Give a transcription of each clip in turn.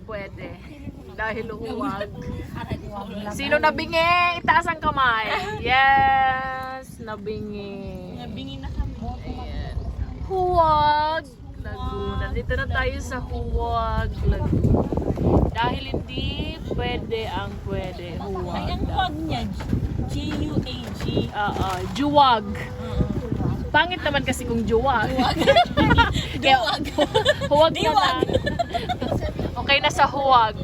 pwede. Dahil huwag. Sino nabingi? Itaas ang kamay. Yes! Nabingi. Nabingi na kami. Ayan. Huwag Laguna. Dito na tayo sa Huwag Laguna. Dahil hindi pwede ang pwede. Huwag. Ay, ang wag niya. G-U-A-G. Juwag. Pangit naman kasi kung juwag. Kaya, huwag na lang. Okay na sa huwag.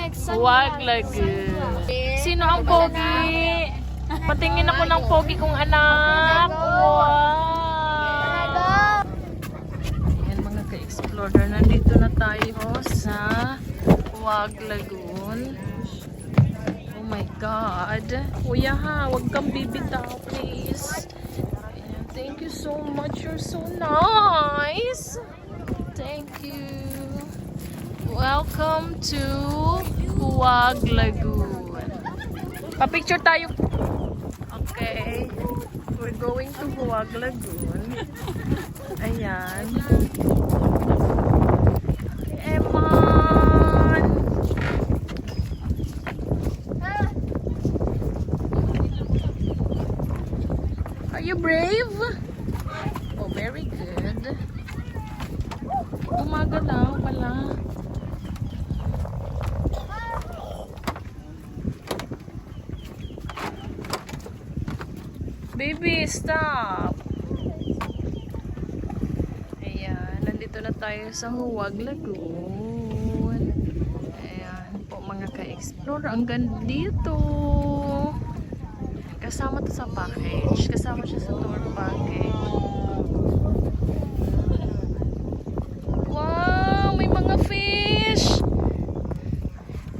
Huwag Laguna. Sino ang pogi? Patingin ako ng pogi kong anak. Wow! Ayan mga ka-explorer. Nandito na tayo sa Huwag Lagoon. Oh my God. Kuya ha, huwag kang bibitaw please. Ayan, thank you so much. You're so nice. Thank you. Welcome to Huwag Lagoon. Pa-picture tayo. Okay. We're going to Huwag Lagoon. Ayan. Eman! Are you brave? Oh, very good. Umaga lang pala. Baby, stop! Ayan, nandito na tayo sa Huwag Lagoon. Ayan po mga ka-explore. Ang ganda dito. Kasama to sa package. Kasama siya sa tour package. Wow! May mga fish!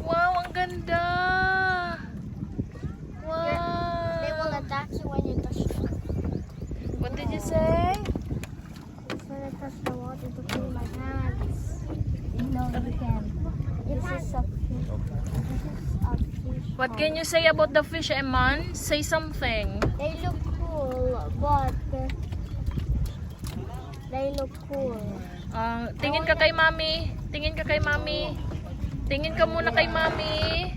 Wow! Ang ganda! They will attack you when you touch them. What did you say? When I touch the water to clean my hands. No, you can. This is a fish. This is a fish. What can you say about the fish, Eman? Say something. They look cool, but they look cool. Tingin ka kay Mami. Tingin ka kay Mami. Tingin ka muna kay Mami.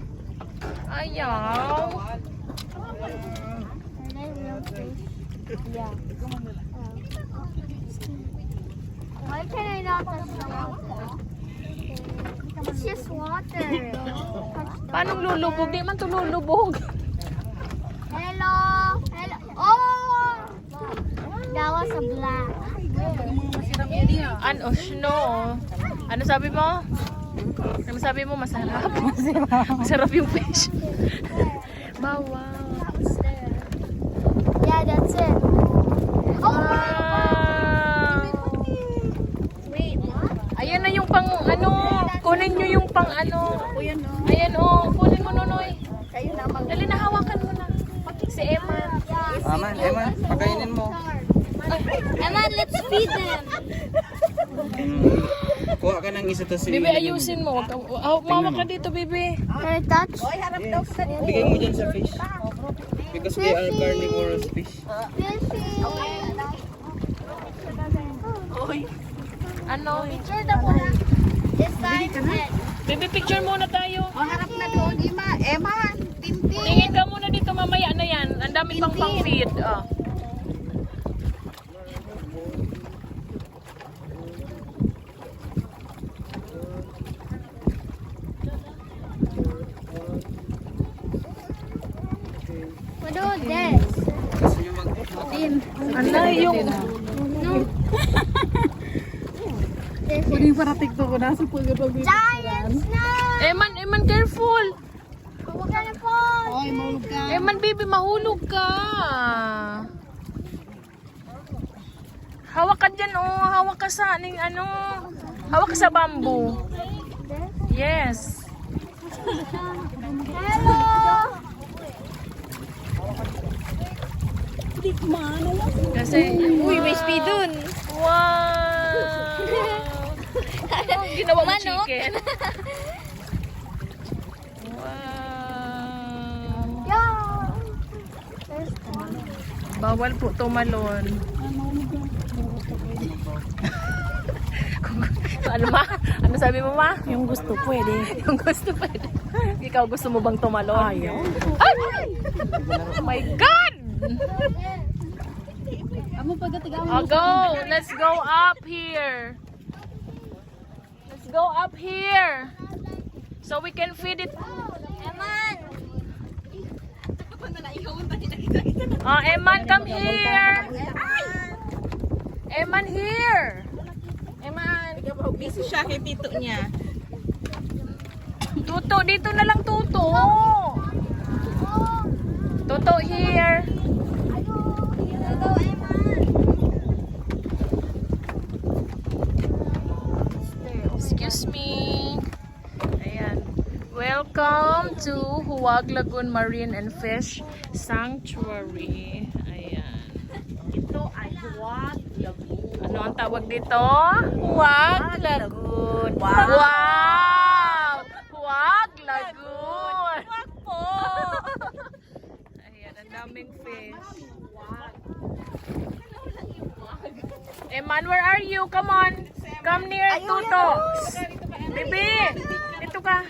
Ayaw. Are they real fish? Yeah. Why can I not touch the water? It's just water. Paano lulubog? Di man to lulubog. Hello. Hello. Oh! That was a black. Ano? Snow. Ano sabi mo? Ano sabi mo? Masarap. Masarap yung fish. Bawal. Yeah, that's it. Oh my Wow. Wait, what? Ayan na yung pang ano. Kunin nyo yung pang ano. Ayan o. Kunin mo Nonoy. Dali na hawakan mo na. Si Eman. Eman, pakainin mo. Emma, let's feed them. Kuha ka ng isa to si... Bibi, ayusin mo. Mama ka dito, Bibi. Can I touch? Bigay mo dyan sa fish. Because they are carnivorous fish. Fishy. Ano? Picture the one. This side. Bibi, picture muna tayo. Harap na doon, Emma. Tintin. Tingin ka muna dito, mamaya na yan. Ang dami pang pang-feed. Oh. What do this? Ano yung... No. This Pwede yung parating to ko na sa pagkabag. giant snake. Eman, careful! Gonna fall. Oy, mahulog ka. Eman, baby, mahulog ka. Hawak ka dyan, oh. Hawak ka sa aning ano. Hawak ka sa bamboo. Yes. Hello. Hindi ko maano. Kasi... Uy, may speed dun. Wow! Ginawa mo chicken. Wow! Yeah. There's one. Bawal po tumalon. Ano ma? Ano sabi mo ma? Yung gusto pwede. Yung gusto pwede. Ikaw gusto mo bang tumalon? Ayaw. Ay! Oh my God! Amo pagkatigaw Oh, go! Let's go up here. Let's go up here. So we can feed it. Eman! Oh, Eman, come here. Eman, here. Eman. Busy siya kay tito niya. Tuto, dito na lang Tuto. Tuto, here. Go, Eman! Excuse me. Ayan. Welcome to Huwag Lagoon Marine and Fish Sanctuary. Ayan. Ito ay Huwag Lagoon. Ano ang tawag dito? Huwag Lagoon. Wow. Wow! Huwag Lagoon. Huwag po. Ayan, ang daming fish. Eman, where are you? Come on. Come near Tuto. Baby, dito ka.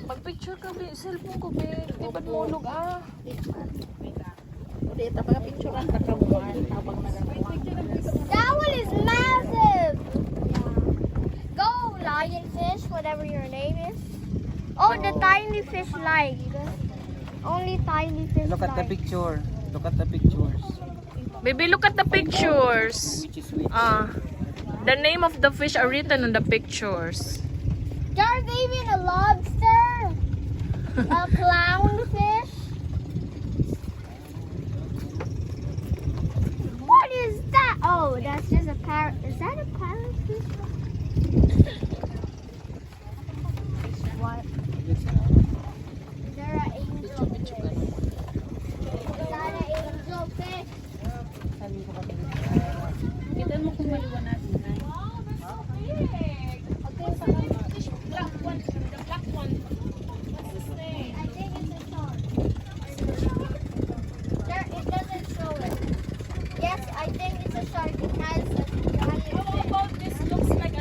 Mag-picture ka, be. Cellphone ko, be. Di ba't mulog, ah? Dito mga picturean ka kabuan. Tabang na That one is massive! Go, lionfish, whatever your name is. Oh, the tiny fish like. Only tiny fish Look at the like. picture. Look at the pictures. Baby, look at the pictures. Which is which? The name of the fish are written on the pictures. There's even a lobster, a clownfish. What is that? Oh, that's just a parrot. Is that a parrotfish? What? Is there an angelfish? Is that an angelfish? Kita mo kung maliwanag na. I think it's a shark. There, it doesn't show it. Yes, I think it's a shark. It has a giant How fin. about this looks like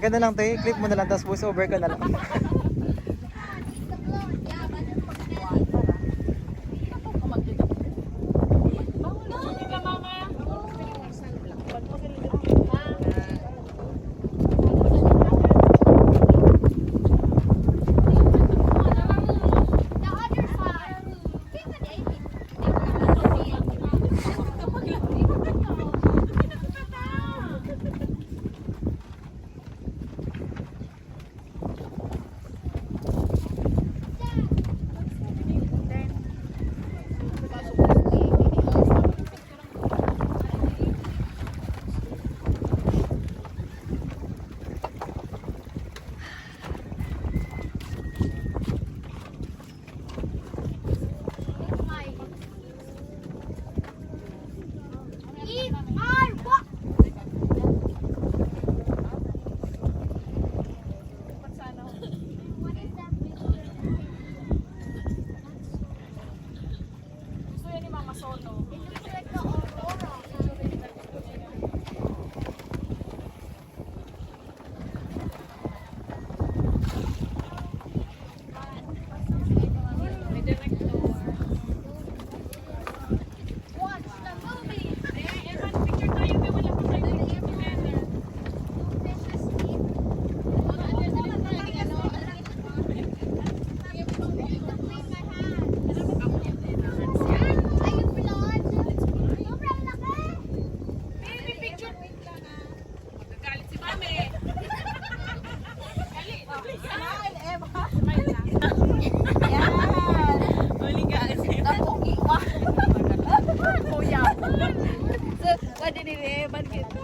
ka na lang, te. Clip mo na lang, tapos voice over ka na lang. The other side. Eat my what? What is that? Gusto yan ni Mama Solo. It looks like the aurora. May director. Watch the movie. Evan, picture tayo. May wala pa tayo picture together. Fishes eat. Are you blind? Sobrang laki. Baby, picture. Magagalit si Mami. Smile, Eva. Smile lang. Yan. Huling galit si Eva. Kuya. Pwede ni Evan kita.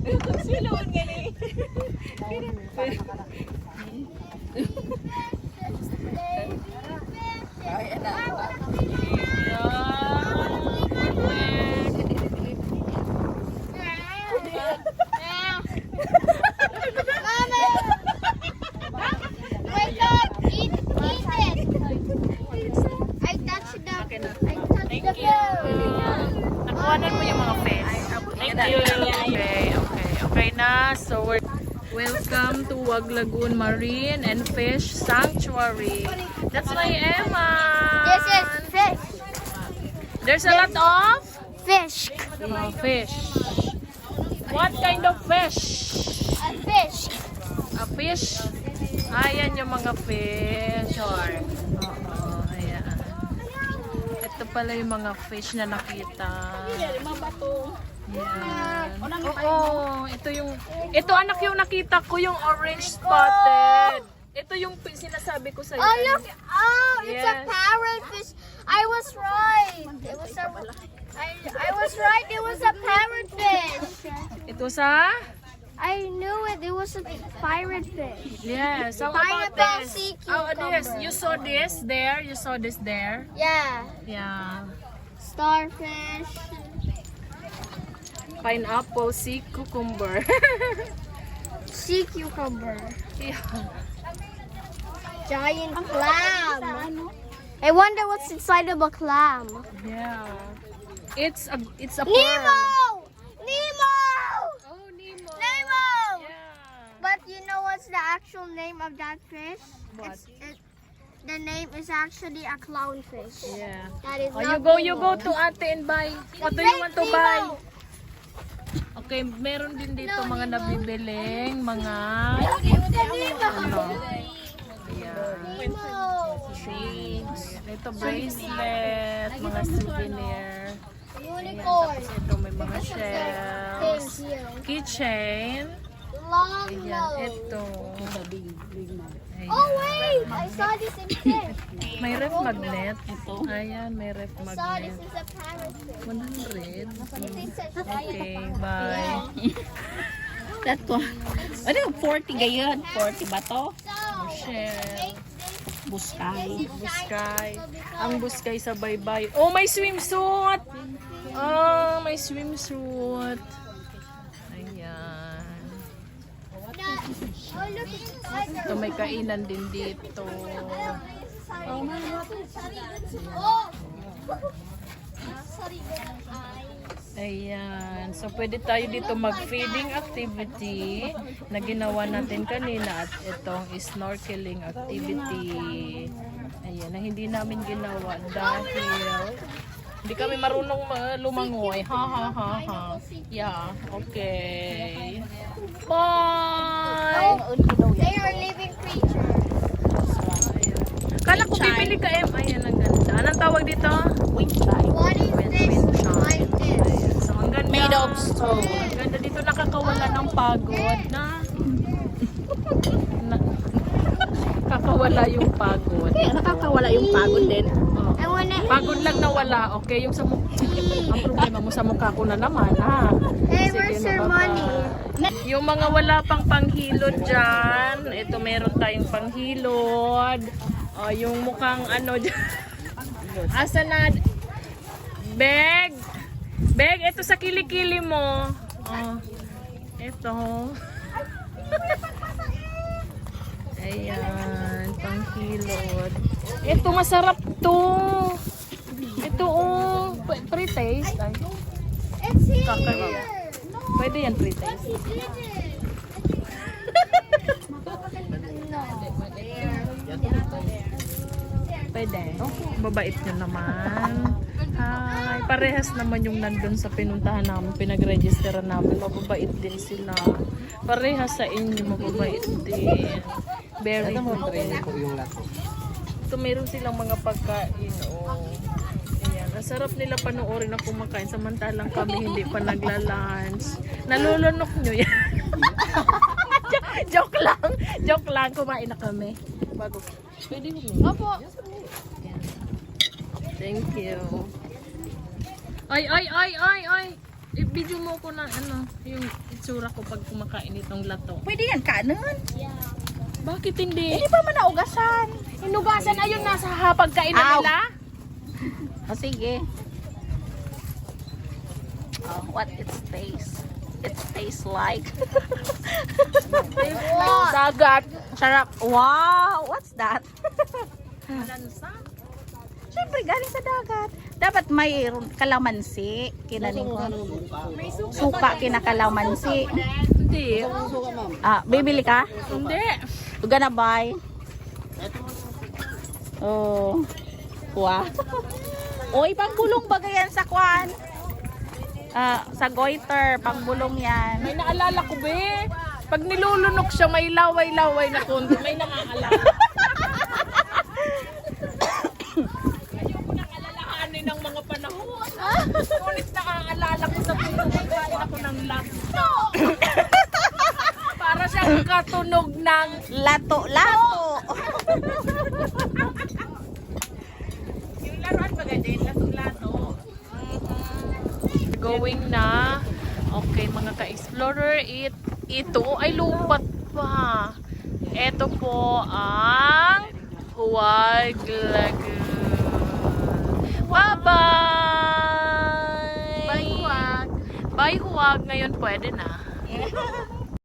Kung siloon nga ni. Wake up! Eat it! I touched the food. Nakuhanan mo yung mga fish. Thank you. Okay na. So, welcome to Wag Lagoon Marine and Fish Sanctuary. That's my Emma. This is fish. There's a lot of Fish. fish. What kind of fish? A fish. A fish? Ayan yung mga fish. Oo, ayan. Ito pala yung mga fish na nakita. Yan. Oo, ito anak yung nakita ko, yung orange spotted. Ito yung sinasabi ko sa'yo. Oh look! Oh, it's a Yes. parrotfish. I was right. It was a. I was right. It was a parrotfish. Ito sa? I knew it. It was a parrotfish. Yes. How about Pineapple this? sea Oh, this. cucumber. You saw this there? You saw this there? Yeah. Yeah. Starfish. Pineapple sea cucumber. Sea cucumber. Yeah. Giant clam. I wonder what's inside of a clam. Yeah. It's a Nemo! pearl. Nemo! Oh, Nemo. Nemo! Yeah. But you know what's the actual name of that fish? What? The name is actually a clownfish. Yeah. That is Oh, not you go Nemo. to ate and buy. What do Fake you want to Nemo. buy? Okay, meron din dito No, mga Nemo. nabibiling mga It's a Nemo. ano. Ayan. Nemo. Chains. Ito bracelet, mga souvenir. Unicorn. Tapos ito may mga shells. Thank you. Keychain. Long Ayan, nose. ito. Ayan. Oh wait! I saw this in fish. May ref magnet. Ayan, may ref I saw this magnet. is a parrotfish. 100. It says Okay, bye. That ko. Ano, 40 gayon? 40 ba to? So, Shell. Buskay. Buskay. Ang buskay sa baybay. Oh, may swimsuit! Oh, may swimsuit. Ayan. oh look inside. Ito may kainan din dito. Oh! Sorry, good eyes. Ayan. So, pwede tayo dito mag-feeding activity na ginawa natin kanina at itong snorkeling activity. Ayan, na hindi namin ginawa dahil hindi kami marunong lumangoy. Ha, ha, ha, ha. Yeah, okay. Bye! They are living creatures. Kala ko bibili ka, Em. Ayan, ang ganda. Anong tawag dito? What is this? Like this. So, ang ganda. Made of stone. Ang ganda dito, nakakawala ng pagod na. Kakawala yung pagod. Kaya nakakawala yung pagod din. Oh. I want to Pagod lang nawala, okay? Yung sa mukha. Ang problema mo sa mukha ko na naman, ha? Hey, Sige, where's your bye-bye. money? Yung mga wala pang panghilod dyan, ito meron tayong panghilod. Yung mukhang ano dyan. Asa na? Beg! Beg, ito sa kilikili mo. Ito. Ayan, panghilod. Ito, masarap to. Ito, pre-taste. Ay, It's here. kakaya. Pwede yan, pre-taste. He did it. Pwede. Babait nyo naman. Hi. Parehas naman yung nandun sa pinuntahan namin, pinag-registeran namin. Mababait din sila. Parehas sa inyo, mababait din. Very good. Ito meron silang mga pagkain. Ayan. Ang sarap nila panoorin na kumakain. Samantalang kami hindi pa nagla-lunch. Nalulunok nyo yan. Joke lang. Joke lang. Kumain na kami. Bago. Pwede mo. Opo. Ayan. Thank you. Ay. I-video mo ko na yung itsura ko pag kumakain itong lato. Pwede yan kanon. Bakit hindi? Hindi pa man naugasan. Inugasan ayun nasa hapagkainan Ow. nila. O sige. What it tastes? It tastes like. Dagat. Sarap. Wow! What's that? Lansa. Siyempre, galing sa dagat. Dapat may kalamansi. Kinaling ko. Suka kinakalamansi. Hindi. Bibili ka? Hindi. You gonna buy? Oh. Wow. Oy, panggulong bagay yan sa kwan. Sa goiter, panggulong yan. May naalala ko be. Pag nilulunok siya, may laway-laway na konti. May naaalala. Ayoko nang alalahanin ng mga panahon. Ngunit naaalala ko sa pinagkain ako ng lato. Para siyang katunog ng Lato-lato. yung laruan ba ganyan? Lato-lato. Going na. Okay, mga ka-explorer, ito ay lupat pa. Ito po ang Huwag Lagoon. Bye-bye! Bye, Huwag! Bye, Huwag! Ngayon pwede na.